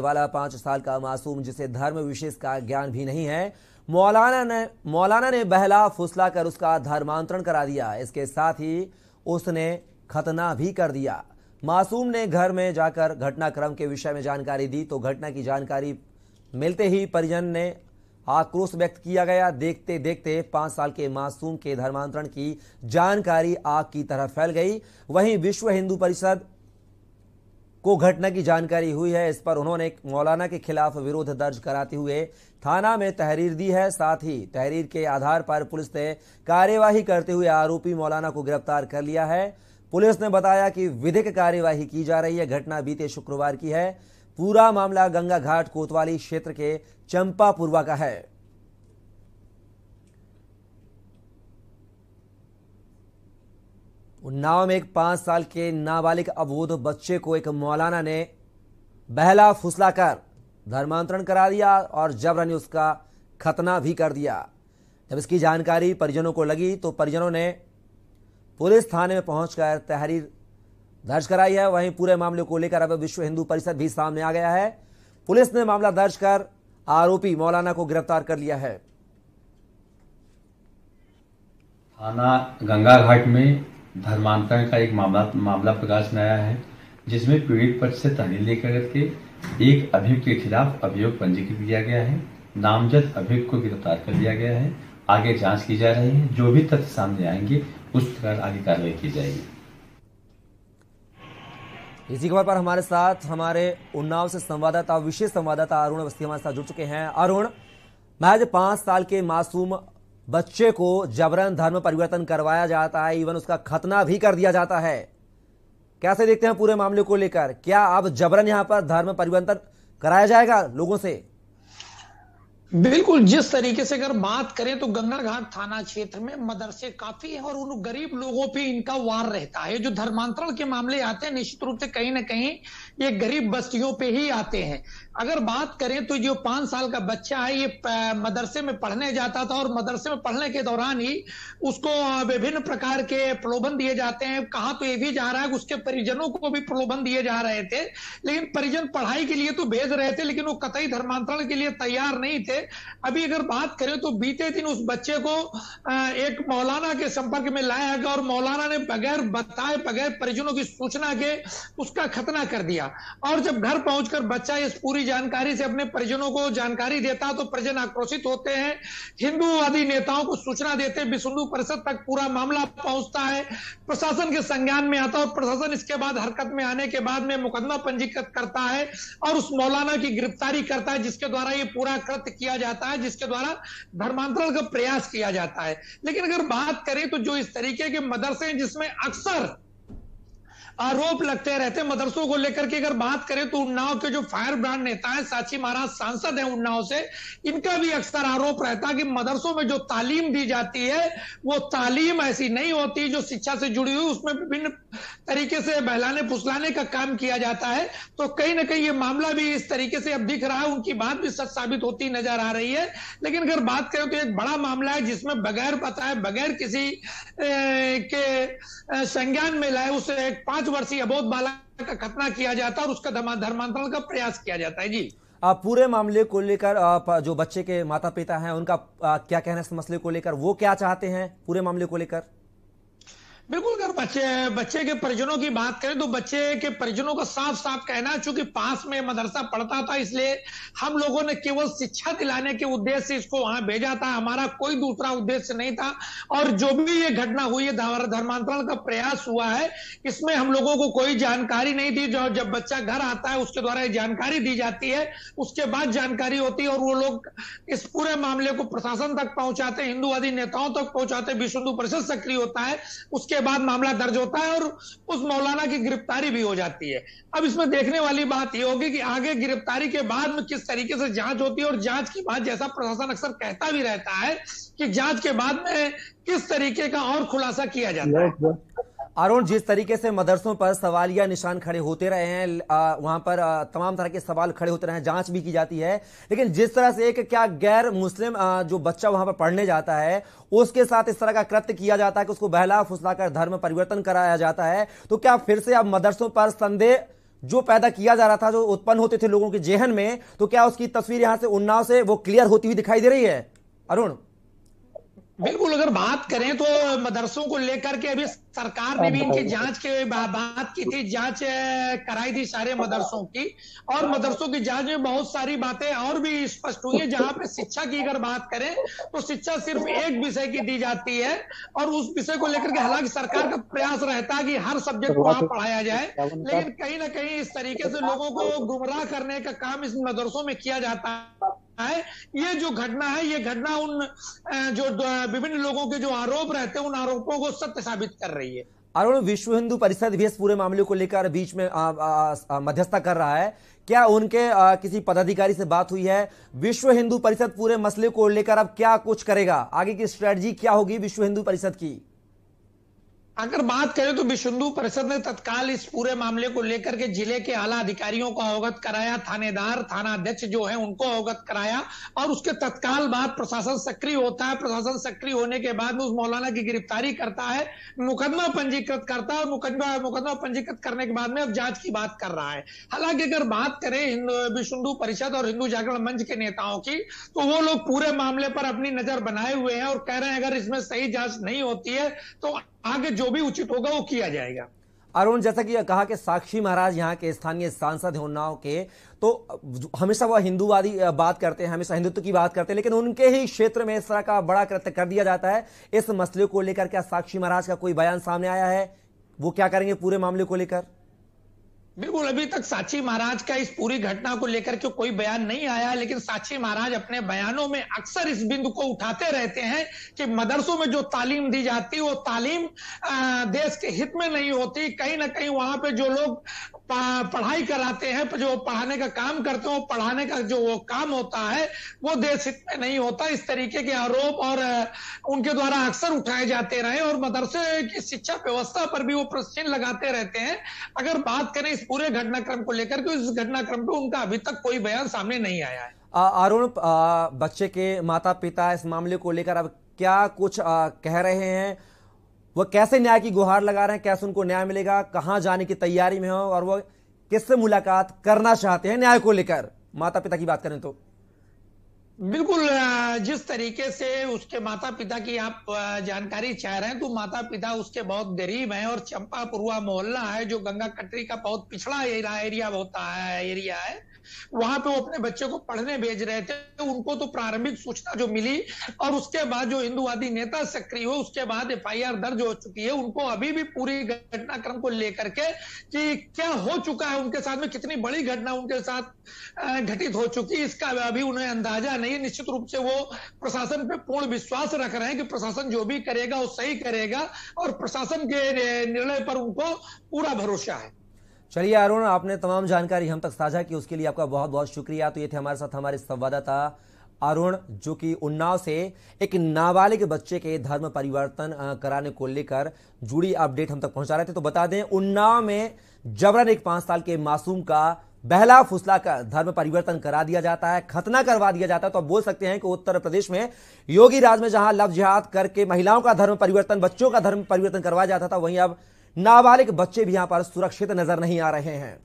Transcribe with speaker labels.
Speaker 1: वाला 5 साल का मासूम जिसे धर्म विशेष का ज्ञान भी नहीं है, मौलाना ने बहला फुसला कर उसका धर्मांतरण करा दिया। इसके साथ ही उसने खतना भी कर दिया। मासूम ने घर में जाकर घटनाक्रम के विषय में जानकारी दी तो घटना की जानकारी मिलते ही परिजन ने आक्रोश व्यक्त किया गया। देखते देखते 5 साल के मासूम के धर्मांतरण की जानकारी आग की तरह फैल गई। वहीं विश्व हिंदू परिषद को घटना की जानकारी हुई है। इस पर उन्होंने मौलाना के खिलाफ विरोध दर्ज कराते हुए थाना में तहरीर दी है। साथ ही तहरीर के आधार पर पुलिस ने कार्यवाही करते हुए आरोपी मौलाना को गिरफ्तार कर लिया है। पुलिस ने बताया कि विधिक कार्यवाही की जा रही है। घटना बीते शुक्रवार की है। पूरा मामला गंगा घाट कोतवाली क्षेत्र के चंपापुरवा का है। उन्नाव में एक 5 साल के नाबालिग अबोध बच्चे को एक मौलाना ने बहला फुसला कर धर्मांतरण करा दिया और जबरन उसका खतना भी कर दिया। जब इसकी जानकारी परिजनों को लगी तो परिजनों ने पुलिस थाने में पहुंचकर तहरीर दर्ज कराई है। वहीं पूरे मामले को लेकर अब विश्व हिंदू परिषद भी सामने आ गया है। पुलिस ने मामला दर्ज कर आरोपी मौलाना को गिरफ्तार कर लिया है।
Speaker 2: थाना गंगा घाट में धर्मांतरण का एक मामला प्रकाश में आया है, जिसमें पीड़ित पक्ष से तहरीर लेकर के एक अभियुक्त के खिलाफ अभियोग पंजीकृत किया गया है। नामजद अभियुक्त को गिरफ्तार कर लिया गया है। आगे जांच की जा रही है। जो भी तथ्य सामने आएंगे उस प्रकार आगे कार्रवाई की जाएगी।
Speaker 1: इसी खबर पर हमारे साथ हमारे उन्नाव से संवाददाता विशेष संवाददाता अरुण अवस्थी हमारे साथ जुड़ चुके हैं। अरुण, महज 5 साल के मासूम बच्चे को जबरन धर्म परिवर्तन करवाया जाता है, इवन उसका खतना भी कर दिया जाता है। कैसे देखते हैं पूरे मामले को लेकर? क्या अब जबरन यहां पर धर्म परिवर्तन कराया जाएगा लोगों से?
Speaker 3: बिल्कुल, जिस तरीके से अगर बात करें तो गंगा घाट थाना क्षेत्र में मदरसे काफी है और उन गरीब लोगों पे इनका वार रहता है। जो धर्मांतरण के मामले आते हैं निश्चित रूप से कहीं ना कहीं ये गरीब बस्तियों पे ही आते हैं। अगर बात करें तो जो 5 साल का बच्चा है ये मदरसे में पढ़ने जाता था और मदरसे में पढ़ने के दौरान ही उसको विभिन्न प्रकार के प्रलोभन दिए जाते हैं। कहा तो ये भी जा रहा है कि उसके परिजनों को भी प्रलोभन दिए जा रहे थे, लेकिन परिजन पढ़ाई के लिए तो भेज रहे थे, लेकिन वो कतई धर्मांतरण के लिए तैयार नहीं थे। अभी अगर बात करें तो बीते दिन उस बच्चे को एक मौलाना के संपर्क में लाया गया और मौलाना ने बगैर बताए, बगैर परिजनों की सूचना के उसका खतना कर दिया। और जब घर पहुंचकर बच्चा इस पूरी जानकारी से अपने परिजनों को जानकारी देता तो परिजन आक्रोशित होते हैं, हिंदूवादी नेताओं को सूचना देते, विश्व हिंदू परिषद तक पूरा मामला पहुंचता है, प्रशासन के संज्ञान में आता है और प्रशासन इसके बाद हरकत में आने के बाद में मुकदमा पंजीकृत करता है और उस मौलाना की गिरफ्तारी करता है, जिसके द्वारा ये पूरा कृत्य किया जाता है, जिसके द्वारा धर्मांतरण का प्रयास किया जाता है। लेकिन अगर बात करें तो जो इस तरीके के मदरसे हैं जिसमें अक्सर आरोप लगते रहते मदरसों को लेकर के, अगर बात करें तो उन्नाव के जो फायर ब्रांड नेता है, साची महाराज सांसद हैं उन्नाव से, इनका भी अक्सर आरोप रहता है कि मदरसों में जो तालीम दी जाती है वो तालीम ऐसी नहीं होती जो शिक्षा से जुड़ी हुई, उसमें विभिन्न तरीके से बहलाने फुसलाने का काम किया जाता है। तो कहीं ना कहीं ये मामला भी इस तरीके से अब दिख रहा है, उनकी बात भी सच साबित होती नजर आ रही है। लेकिन अगर बात करें तो एक बड़ा मामला है जिसमें बगैर बताए, बगैर किसी के संज्ञान में लाए उसे एक 5 वर्षीय अबोध बालक का खतना किया जाता है और उसका धर्मांतरण का प्रयास किया जाता है। जी,
Speaker 1: पूरे मामले को लेकर जो बच्चे के माता पिता हैं उनका क्या कहना है इस मसले को लेकर? वो क्या चाहते हैं पूरे मामले को लेकर?
Speaker 3: बिल्कुल, अगर बच्चे के परिजनों की बात करें तो बच्चे के परिजनों का साफ साफ कहना है, चूंकि पास में मदरसा पढ़ता था इसलिए हम लोगों ने केवल शिक्षा दिलाने के उद्देश्य से इसको वहां भेजा था, हमारा कोई दूसरा उद्देश्य नहीं था। और जो भी ये घटना हुई है, धर्मांतरण का प्रयास हुआ है, इसमें हम लोगों को कोई जानकारी नहीं थी। जो जब बच्चा घर आता है उसके द्वारा जानकारी दी जाती है, उसके बाद जानकारी होती है और वो लोग इस पूरे मामले को प्रशासन तक पहुंचाते, हिंदूवादी नेताओं तक पहुंचाते, विश्व हिंदू परिषद सक्रिय होता है, उसके बाद मामला दर्ज होता है और उस मौलाना की गिरफ्तारी भी हो जाती है। अब इसमें देखने वाली बात यह होगी कि आगे गिरफ्तारी के बाद में किस तरीके से जांच होती है और जांच के बाद, जैसा प्रशासन अक्सर कहता भी रहता है कि जांच के बाद में किस तरीके का और खुलासा किया जाता है।
Speaker 1: अरुण, जिस तरीके से मदरसों पर सवालिया निशान खड़े होते रहे हैं, वहां पर तमाम तरह के सवाल खड़े होते रहे हैं, जांच भी की जाती है, लेकिन जिस तरह से एक क्या गैर मुस्लिम जो बच्चा वहां पर पढ़ने जाता है उसके साथ इस तरह का कृत्य किया जाता है कि उसको बहला फुसलाकर धर्म परिवर्तन कराया जाता है, तो क्या फिर से अब मदरसों पर संदेह जो पैदा किया जा रहा था, जो उत्पन्न होते थे लोगों के जेहन में, तो क्या उसकी तस्वीर यहां से उन्नाव से वो क्लियर होती हुई दिखाई दे रही है अरुण?
Speaker 3: बिल्कुल, अगर बात करें तो मदरसों को लेकर के अभी सरकार ने भी इनकी जांच के बात की थी, जांच कराई थी सारे मदरसों की, और मदरसों की जांच में बहुत सारी बातें और भी स्पष्ट हुई है। जहां पे शिक्षा की अगर बात करें तो शिक्षा सिर्फ एक विषय की दी जाती है, और उस विषय को लेकर के हालांकि सरकार का प्रयास रहता है कि हर सब्जेक्ट को वहां पढ़ाया जाए, लेकिन कहीं ना कहीं इस तरीके से लोगों को गुमराह करने का काम इस मदरसों में किया जाता है। ये जो घटना है, ये घटना उन जो विभिन्न लोगों के जो आरोप रहते हैं, उन आरोपों को सत्य साबित कर रही है।
Speaker 1: अरुण, विश्व हिंदू परिषद भी इस पूरे मामले को लेकर बीच में मध्यस्थता कर रहा है, क्या उनके किसी पदाधिकारी से बात हुई है? विश्व हिंदू परिषद पूरे मसले को लेकर अब क्या कुछ करेगा? आगे की स्ट्रेटजी क्या होगी विश्व हिंदू परिषद की?
Speaker 3: अगर बात करें तो विश्व हिंदू परिषद ने तत्काल इस पूरे मामले को लेकर के जिले के आला अधिकारियों को अवगत कराया, थानेदार, थाना अध्यक्ष जो है उनको अवगत कराया, और उसके तत्काल बाद प्रशासन सक्रिय होता है। प्रशासन सक्रिय होने के बाद में उस मौलाना की गिरफ्तारी करता है, मुकदमा पंजीकृत करता है, और मुकदमा पंजीकृत करने के बाद में अब जांच की बात कर रहा है। हालांकि अगर बात करें विश्व हिंदू परिषद और हिंदू जागरण मंच के नेताओं की, तो वो लोग पूरे मामले पर अपनी नजर बनाए हुए हैं और कह रहे हैं अगर इसमें सही जांच नहीं होती है तो आगे जो भी उचित होगा वो किया जाएगा।
Speaker 1: अरुण, जैसा कि कहा कि साक्षी महाराज यहाँ के स्थानीय सांसद हैं उन्नाव के, तो हमेशा वह हिंदूवादी बात करते हैं, हमेशा हिंदुत्व की बात करते हैं, लेकिन उनके ही क्षेत्र में इस तरह का बड़ा कृत्य कर दिया जाता है। इस मसले को लेकर क्या साक्षी महाराज का कोई बयान सामने आया है? वो क्या करेंगे पूरे मामले को लेकर?
Speaker 3: बिल्कुल, अभी तक साक्षी महाराज का इस पूरी घटना को लेकर के कोई बयान नहीं आया, लेकिन साक्षी महाराज अपने बयानों में अक्सर इस बिंदु को उठाते रहते हैं कि मदरसों में जो तालीम दी जाती है वो तालीम देश के हित में नहीं होती। कहीं ना कहीं वहां पे जो लोग पढ़ाई कराते हैं, जो पढ़ाने का काम करते हैं, वो पढ़ाने का जो वो काम होता है वो देश हित में नहीं होता। इस तरीके के आरोप और उनके द्वारा अक्सर उठाए जाते रहे, और मदरसे की शिक्षा व्यवस्था पर भी वो प्रश्न लगाते रहते हैं। अगर बात करें इस पूरे घटनाक्रम को लेकर के, इस घटनाक्रम पे उनका अभी तक कोई बयान सामने नहीं आया है।
Speaker 1: अरुण, बच्चे के माता पिता इस मामले को लेकर अब क्या कुछ कह रहे हैं? वह कैसे न्याय की गुहार लगा रहे हैं? कैसे उनको न्याय मिलेगा? कहां जाने की तैयारी में हो और वो किससे मुलाकात करना चाहते हैं न्याय को लेकर? माता पिता की बात करें तो
Speaker 3: बिल्कुल, जिस तरीके से उसके माता पिता की आप जानकारी चाह रहे हैं, तो माता पिता उसके बहुत गरीब हैं, और चंपापुरवा मोहल्ला है जो गंगा कटरी का बहुत पिछड़ा एरिया है, वहां पे वो अपने बच्चे को पढ़ने भेज रहे थे। उनको तो प्रारंभिक सूचना जो मिली, और उसके बाद जो हिंदूवादी नेता सक्रिय हुए, उसके बाद एफआईआर दर्ज हो चुकी है। उनको अभी भी पूरी घटनाक्रम को लेकर के कि क्या हो चुका है उनके साथ में, कितनी बड़ी घटना उनके साथ घटित हो चुकी है, इसका अभी उन्हें अंदाजा नहीं है। निश्चित रूप से वो प्रशासन पे पूर्ण विश्वास रख रहे हैं कि प्रशासन जो भी करेगा वो सही करेगा, और प्रशासन के निर्णय पर उनको पूरा भरोसा है।
Speaker 1: चलिए अरुण, आपने तमाम जानकारी हम तक साझा की, उसके लिए आपका बहुत बहुत शुक्रिया। तो ये थे हमारे साथ हमारे संवाददाता अरुण, जो कि उन्नाव से एक नाबालिग बच्चे के धर्म परिवर्तन कराने को लेकर जुड़ी अपडेट हम तक पहुंचा रहे थे। तो बता दें, उन्नाव में जबरन एक 5 साल के मासूम का बहला फुसला कर धर्म परिवर्तन करा दिया जाता है, खतना करवा दिया जाता है। तो आप बोल सकते हैं कि उत्तर प्रदेश में योगी राज में जहां लव जिहाद करके महिलाओं का धर्म परिवर्तन, बच्चों का धर्म परिवर्तन करवाया जाता था, वहीं अब नाबालिग बच्चे भी यहां पर सुरक्षित नजर नहीं आ रहे हैं।